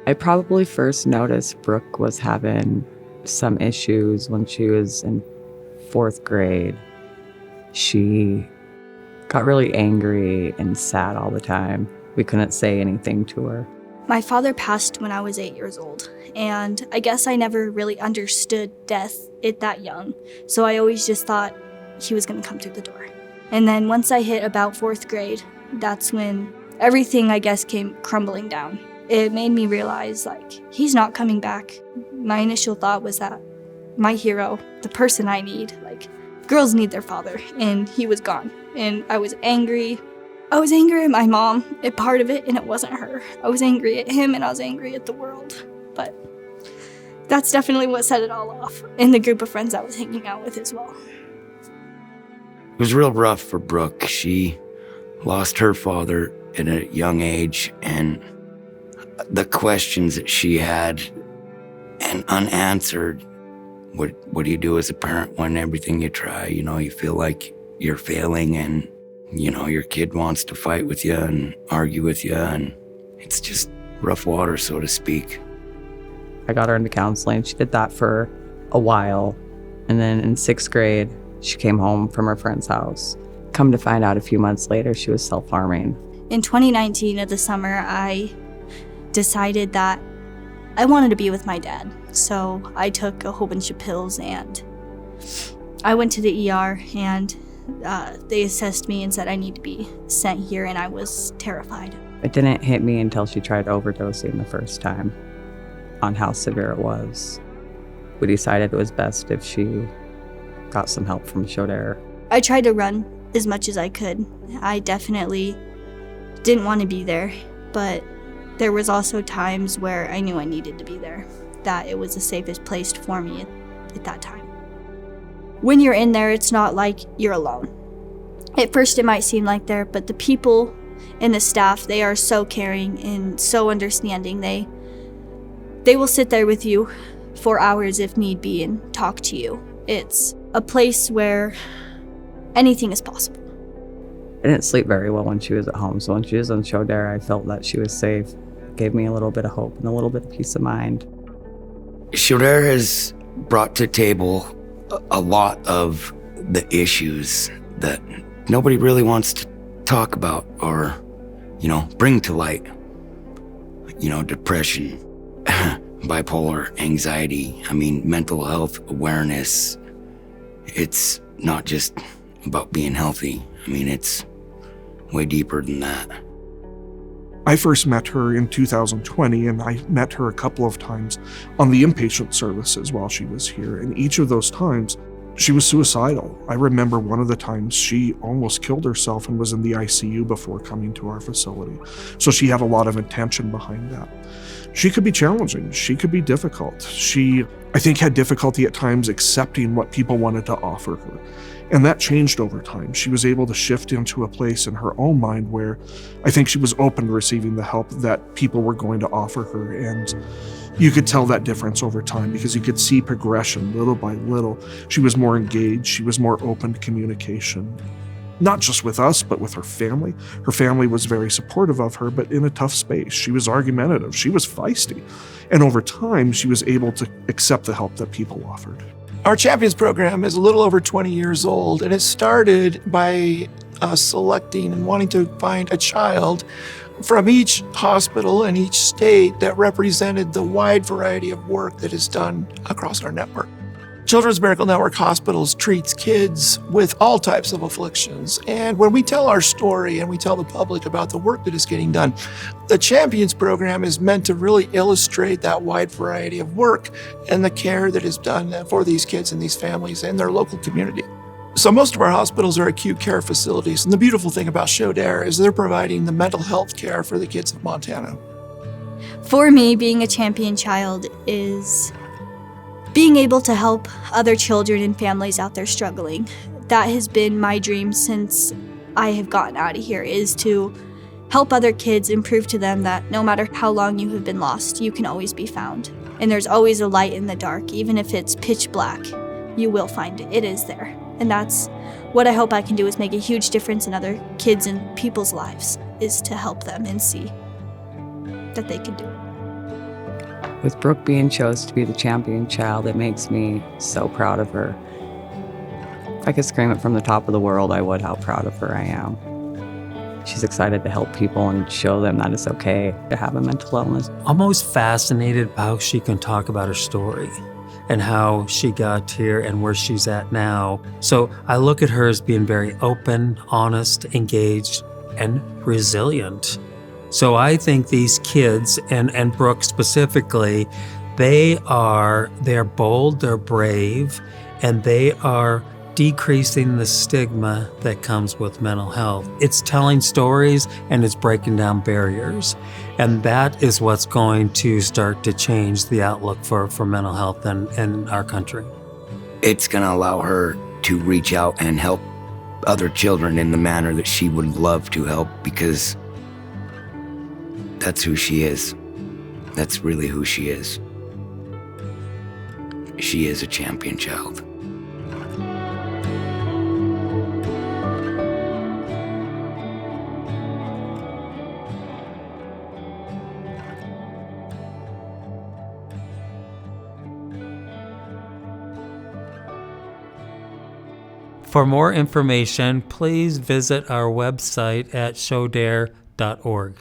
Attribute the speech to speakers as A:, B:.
A: I probably first noticed Brooke was having some issues when she was in 4th grade. She got really angry and sad all the time. We couldn't say anything to her.
B: My father passed when I was 8 years old, and I guess I never really understood death at that young, so I always just thought he was going to come through the door. And then once I hit about 4th grade, that's when everything, I guess, came crumbling down. It made me realize, he's not coming back. My initial thought was that my hero, the person I need, girls need their father, and he was gone. And I was angry. I was angry at my mom at part of it, and it wasn't her. I was angry at him, and I was angry at the world. But that's definitely what set it all off, and the group of friends I was hanging out with as well.
C: It was real rough for Brooke. She lost her father at a young age, and the questions that she had and unanswered, what do you do as a parent when everything you try, you feel like you're failing, and, your kid wants to fight with you and argue with you, and it's just rough water, so to speak.
A: I got her into counseling. She did that for a while. And then in 6th grade, she came home from her friend's house. Come to find out a few months later, she was self-harming.
B: In 2019, of the summer, I decided that I wanted to be with my dad. So I took a whole bunch of pills, and I went to the ER, and they assessed me and said I need to be sent here, and I was terrified.
A: It didn't hit me until she tried overdosing the first time on how severe it was. We decided it was best if she got some help from Shodair.
B: I tried to run as much as I could. I definitely didn't want to be there, but there was also times where I knew I needed to be there, that it was the safest place for me at that time. When you're in there, it's not like you're alone. At first it might seem like there, but the people and the staff, they are so caring and so understanding. They will sit there with you for hours if need be and talk to you. It's a place where anything is possible.
A: I didn't sleep very well when she was at home, so when she was on Shodair, I felt that she was safe. It gave me a little bit of hope and a little bit of peace of mind.
C: Shodair has brought to table a lot of the issues that nobody really wants to talk about or, bring to light. Depression, bipolar, anxiety, mental health awareness. It's not just about being healthy. It's way deeper than that.
D: I first met her in 2020, and I met her a couple of times on the inpatient services while she was here. And each of those times, she was suicidal. I remember one of the times she almost killed herself and was in the ICU before coming to our facility. So she had a lot of intention behind that. She could be challenging. She could be difficult. She, I think, had difficulty at times accepting what people wanted to offer her. And that changed over time. She was able to shift into a place in her own mind where I think she was open to receiving the help that people were going to offer her. And you could tell that difference over time because you could see progression little by little. She was more engaged. She was more open to communication, not just with us, but with her family. Her family was very supportive of her, but in a tough space. She was argumentative. She was feisty. And over time, she was able to accept the help that people offered.
E: Our Champions program is a little over 20 years old, and it started by us selecting and wanting to find a child from each hospital and each state that represented the wide variety of work that is done across our network. Children's Miracle Network Hospitals treats kids with all types of afflictions. And when we tell our story and we tell the public about the work that is getting done, the Champions program is meant to really illustrate that wide variety of work and the care that is done for these kids and these families and their local community. So most of our hospitals are acute care facilities. And the beautiful thing about Shodair is they're providing the mental health care for the kids of Montana.
B: For me, being a champion child is being able to help other children and families out there struggling. That has been my dream since I have gotten out of here, is to help other kids and prove to them that no matter how long you have been lost, you can always be found. And there's always a light in the dark. Even if it's pitch black, you will find it. It is there. And that's what I hope I can do, is make a huge difference in other kids and people's lives, is to help them and see that they can do it.
A: With Brooke being chosen to be the champion child, it makes me so proud of her. If I could scream it from the top of the world, I would, how proud of her I am. She's excited to help people and show them that it's okay to have a mental illness.
F: I'm always fascinated by how she can talk about her story and how she got here and where she's at now. So I look at her as being very open, honest, engaged, and resilient. So I think these kids, and Brooke specifically, they're bold, they're brave, and they are decreasing the stigma that comes with mental health. It's telling stories and it's breaking down barriers. And that is what's going to start to change the outlook for mental health in our country.
C: It's going to allow her to reach out and help other children in the manner that she would love to help, because that's who she is. That's really who she is. She is a champion child.
F: For more information, please visit our website at shodair.org.